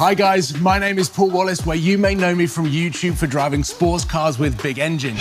Hi guys, my name is Paul Wallace, where you may know me from YouTube for driving sports cars with big engines.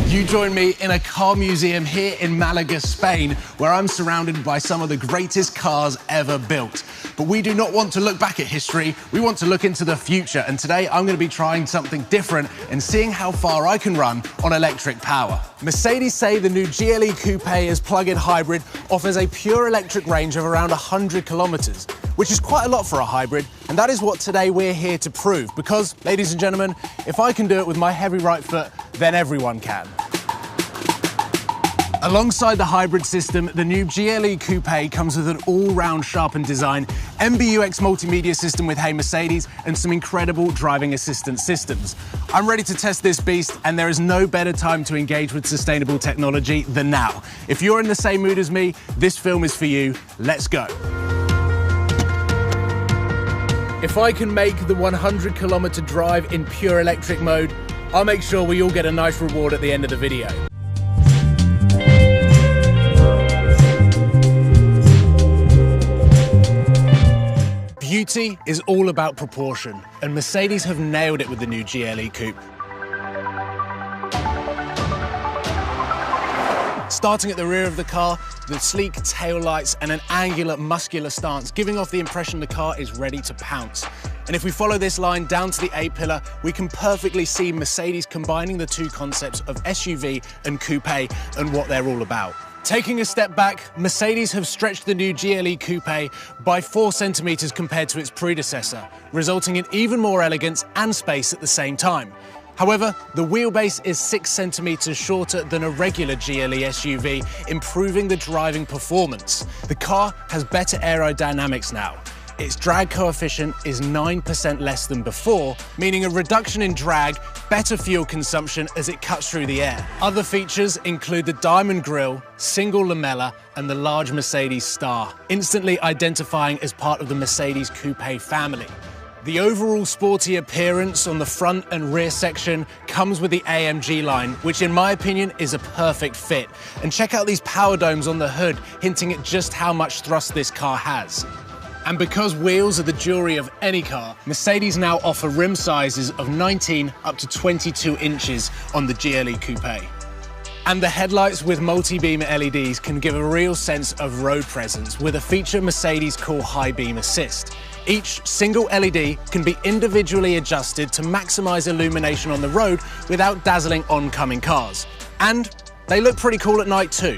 You join me in a car museum here in Malaga, Spain, where I'm surrounded by some of the greatest cars ever built. But we do not want to look back at history, we want to look into the future, and today I'm going to be trying something different and seeing how far I can run on electric power. Mercedes say the new GLE Coupé as plug-in hybrid offers a pure electric range of around 100 kilometers, which is quite a lot for a hybrid, and that is what today we're here to prove, because, ladies and gentlemen, if I can do it with my heavy right foot, then everyone can. Alongside the hybrid system, the new GLE Coupé comes with an all-round sharpened design, MBUX multimedia system with Hey Mercedes, and some incredible driving assistance systems. I'm ready to test this beast, and there is no better time to engage with sustainable technology than now. If you're in the same mood as me, this film is for you. Let's go. If I can make the 100-kilometer drive in pure electric mode, I'll make sure we all get a nice reward at the end of the video. Beauty is all about proportion, and Mercedes have nailed it with the new GLE Coupe. Starting at the rear of the car, the sleek tail lights and an angular, muscular stance, giving off the impression the car is ready to pounce. And if we follow this line down to the A-pillar, we can perfectly see Mercedes combining the two concepts of SUV and coupe and what they're all about. Taking a step back, Mercedes have stretched the new GLE Coupé by 4 centimeters compared to its predecessor, resulting in even more elegance and space at the same time. However, the wheelbase is 6 centimeters shorter than a regular GLE SUV, improving the driving performance. The car has better aerodynamics now. Its drag coefficient is 9% less than before, meaning a reduction in drag, better fuel consumption as it cuts through the air. Other features include the diamond grille, single lamella, and the large Mercedes star, instantly identifying as part of the Mercedes Coupé family. The overall sporty appearance on the front and rear section comes with the AMG line, which in my opinion is a perfect fit. And check out these power domes on the hood, hinting at just how much thrust this car has. And because wheels are the jewelry of any car, Mercedes now offer rim sizes of 19 up to 22 inches on the GLE Coupé. And the headlights with multi-beam LEDs can give a real sense of road presence with a feature Mercedes call High Beam Assist. Each single LED can be individually adjusted to maximize illumination on the road without dazzling oncoming cars. And they look pretty cool at night too.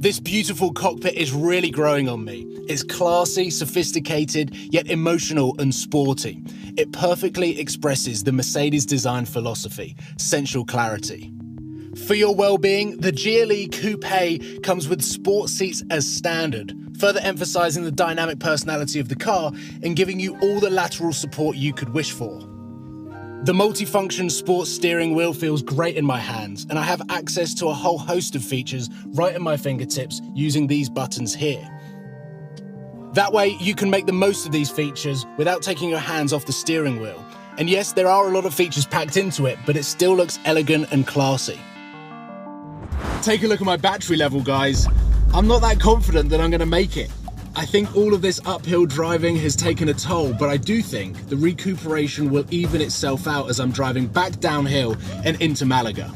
This beautiful cockpit is really growing on me. It's classy, sophisticated, yet emotional and sporty. It perfectly expresses the Mercedes design philosophy, sensual clarity. For your well-being, the GLE Coupé comes with sport seats as standard, further emphasizing the dynamic personality of the car and giving you all the lateral support you could wish for. The multifunction sports steering wheel feels great in my hands, and I have access to a whole host of features right at my fingertips using these buttons here. That way, you can make the most of these features without taking your hands off the steering wheel. And yes, there are a lot of features packed into it, but it still looks elegant and classy. Take a look at my battery level, guys. I'm not that confident that I'm going to make it. I think all of this uphill driving has taken a toll, but I do think the recuperation will even itself out as I'm driving back downhill and into Malaga.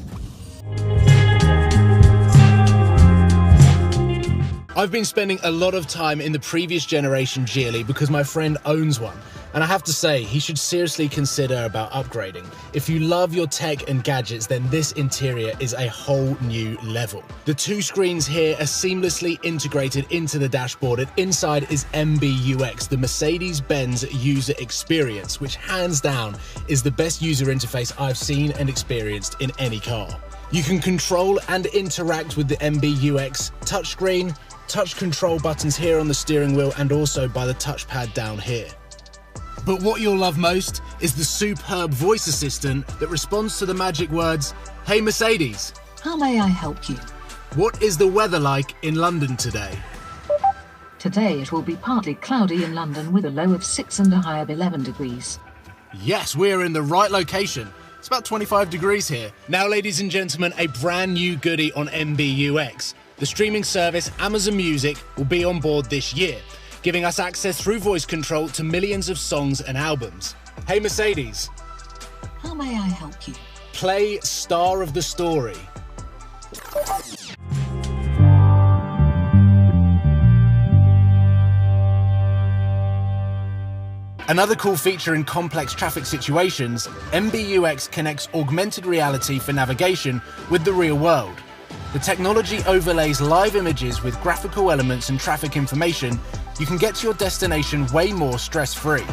I've been spending a lot of time in the previous generation GLE because my friend owns one, and I have to say, he should seriously consider about upgrading. If you love your tech and gadgets, then this interior is a whole new level. The 2 screens here are seamlessly integrated into the dashboard, and inside is MBUX, the Mercedes-Benz User Experience, which hands down is the best user interface I've seen and experienced in any car. You can control and interact with the MBUX touchscreen, touch control buttons here on the steering wheel, and also by the touchpad down here. But what you'll love most is the superb voice assistant that responds to the magic words, "Hey Mercedes, how may I help you? What is the weather like in London today?" Today it will be partly cloudy in London with a low of 6 and a high of 11 degrees. Yes, we're in the right location. It's about 25 degrees here. Now, ladies and gentlemen, a brand new goodie on MBUX. The streaming service Amazon Music will be on board this year, giving us access through voice control to millions of songs and albums. Hey Mercedes. How may I help you? Play Star of the Story. Another cool feature in complex traffic situations, MBUX connects augmented reality for navigation with the real world. The technology overlays live images with graphical elements and traffic information. You can get to your destination way more stress-free.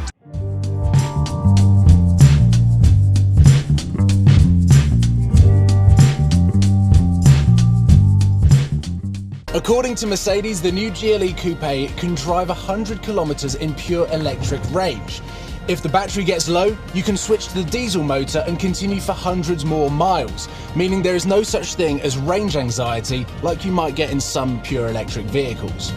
According to Mercedes, the new GLE Coupe can drive 100 kilometers in pure electric range. If the battery gets low, you can switch to the diesel motor and continue for hundreds more miles, meaning there is no such thing as range anxiety like you might get in some pure electric vehicles.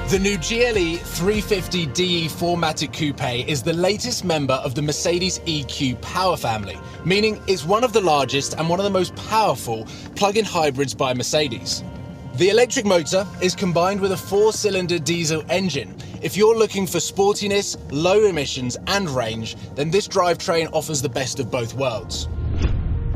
The new GLE 350DE formatted coupe is the latest member of the Mercedes EQ power family, meaning it's one of the largest and one of the most powerful plug-in hybrids by Mercedes. The electric motor is combined with a 4-cylinder diesel engine. If you're looking for sportiness, low emissions and range, then this drivetrain offers the best of both worlds.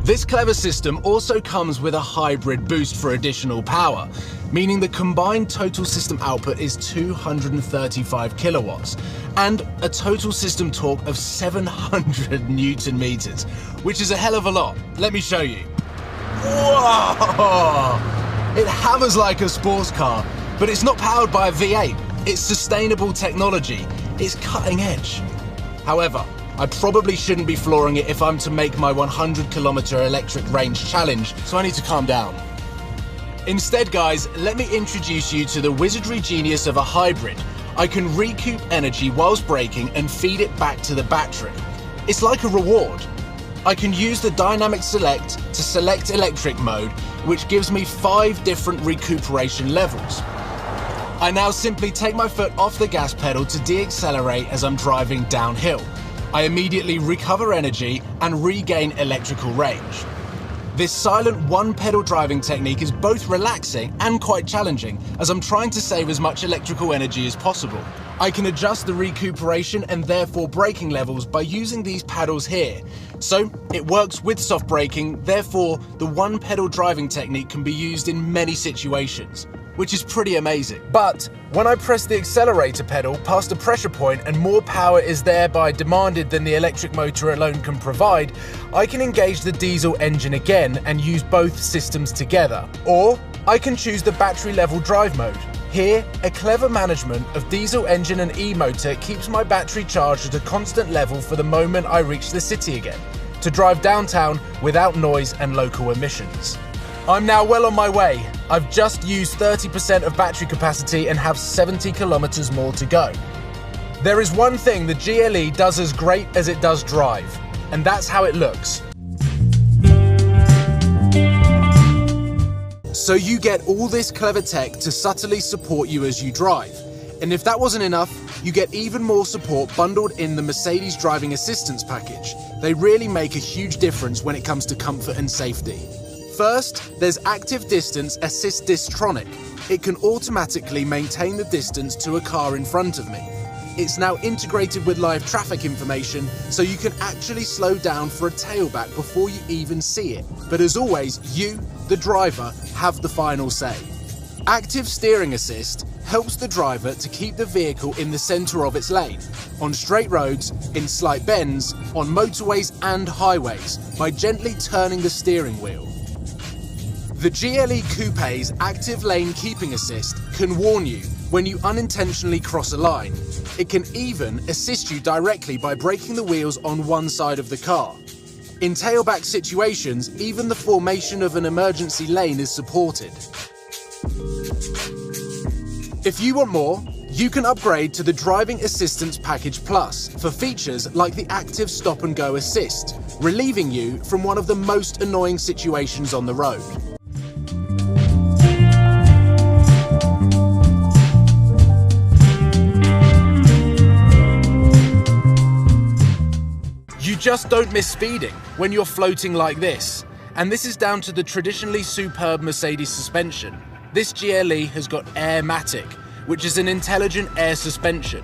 This clever system also comes with a hybrid boost for additional power, meaning the combined total system output is 235 kilowatts and a total system torque of 700 Newton meters, which is a hell of a lot. Let me show you. Whoa! It hammers like a sports car, but it's not powered by a V8. It's sustainable technology. It's cutting edge. However, I probably shouldn't be flooring it if I'm to make my 100-kilometer electric range challenge, so I need to calm down. Instead, guys, let me introduce you to the wizardry genius of a hybrid. I can recoup energy whilst braking and feed it back to the battery. It's like a reward. I can use the dynamic select to select electric mode, which gives me 5 different recuperation levels. I now simply take my foot off the gas pedal to deaccelerate as I'm driving downhill. I immediately recover energy and regain electrical range. This silent one-pedal driving technique is both relaxing and quite challenging, as I'm trying to save as much electrical energy as possible. I can adjust the recuperation and therefore braking levels by using these paddles here. So it works with soft braking, therefore the one-pedal driving technique can be used in many situations, which is pretty amazing. But when I press the accelerator pedal past a pressure point and more power is thereby demanded than the electric motor alone can provide, I can engage the diesel engine again and use both systems together. Or I can choose the battery level drive mode. Here, a clever management of diesel engine and e-motor keeps my battery charged at a constant level for the moment I reach the city again, to drive downtown without noise and local emissions. I'm now well on my way. I've just used 30% of battery capacity and have 70 kilometers more to go. There is one thing the GLE does as great as it does drive, and that's how it looks. So you get all this clever tech to subtly support you as you drive. And if that wasn't enough, you get even more support bundled in the Mercedes Driving Assistance package. They really make a huge difference when it comes to comfort and safety. First, there's Active Distance Assist Distronic. It can automatically maintain the distance to a car in front of me. It's now integrated with live traffic information, so you can actually slow down for a tailback before you even see it. But as always, you, the driver, have the final say. Active Steering Assist helps the driver to keep the vehicle in the centre of its lane, on straight roads, in slight bends, on motorways and highways, by gently turning the steering wheel. The GLE Coupe's Active Lane Keeping Assist can warn you when you unintentionally cross a line. It can even assist you directly by braking the wheels on one side of the car. In tailback situations, even the formation of an emergency lane is supported. If you want more, you can upgrade to the Driving Assistance Package Plus for features like the Active Stop and Go Assist, relieving you from one of the most annoying situations on the road. You just don't miss speeding when you're floating like this. And this is down to the traditionally superb Mercedes suspension. This GLE has got Airmatic, which is an intelligent air suspension.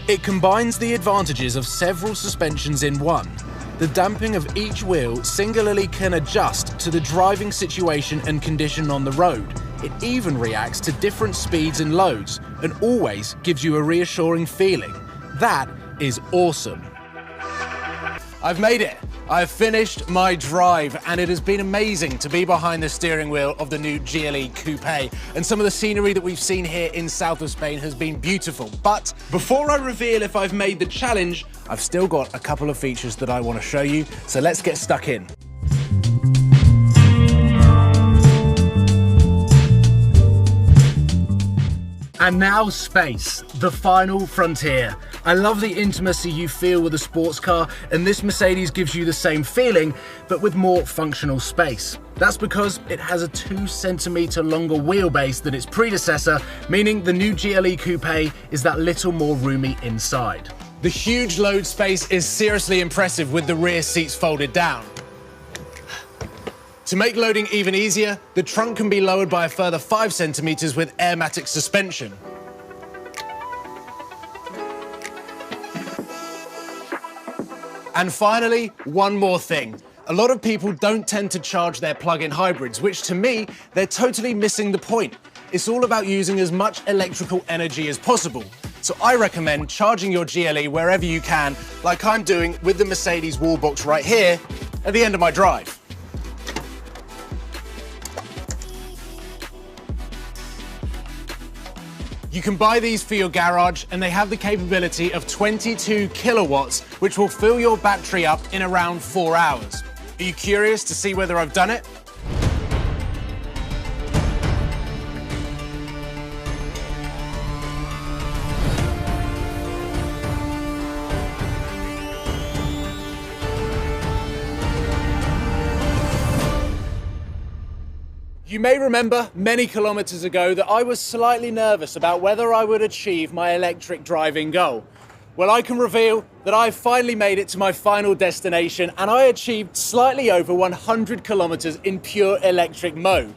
It combines the advantages of several suspensions in one. The damping of each wheel singularly can adjust to the driving situation and condition on the road. It even reacts to different speeds and loads, and always gives you a reassuring feeling. That is awesome. I've made it. I've finished my drive, and it has been amazing to be behind the steering wheel of the new GLE Coupe. And some of the scenery that we've seen here in south of Spain has been beautiful. But before I reveal if I've made the challenge, I've still got a couple of features that I want to show you. So let's get stuck in. And now space, the final frontier. I love the intimacy you feel with a sports car, and this Mercedes gives you the same feeling, but with more functional space. That's because it has a 2 centimeter longer wheelbase than its predecessor, meaning the new GLE Coupe is that little more roomy inside. The huge load space is seriously impressive with the rear seats folded down. To make loading even easier, the trunk can be lowered by a further 5 centimeters with Airmatic suspension. And finally, one more thing. A lot of people don't tend to charge their plug-in hybrids, which to me, they're totally missing the point. It's all about using as much electrical energy as possible. So I recommend charging your GLE wherever you can, like I'm doing with the Mercedes wall box right here at the end of my drive. You can buy these for your garage, and they have the capability of 22 kilowatts, which will fill your battery up in around 4 hours. Are you curious to see whether I've done it? You may remember many kilometers ago that I was slightly nervous about whether I would achieve my electric driving goal. Well, I can reveal that I've finally made it to my final destination, and I achieved slightly over 100 kilometers in pure electric mode.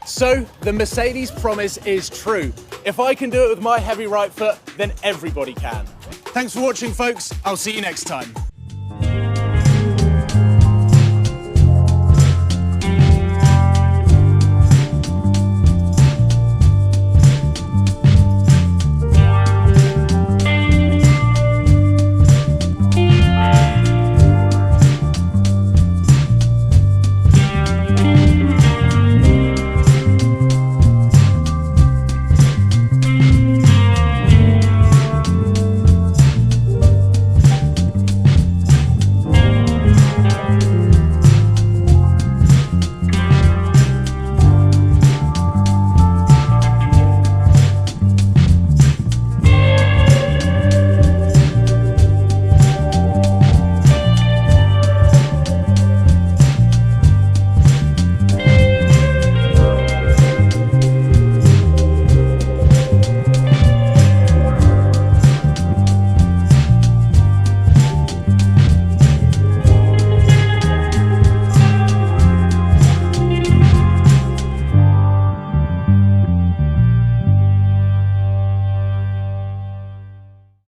So the Mercedes promise is true. If I can do it with my heavy right foot, then everybody can. Thanks for watching, folks. I'll see you next time.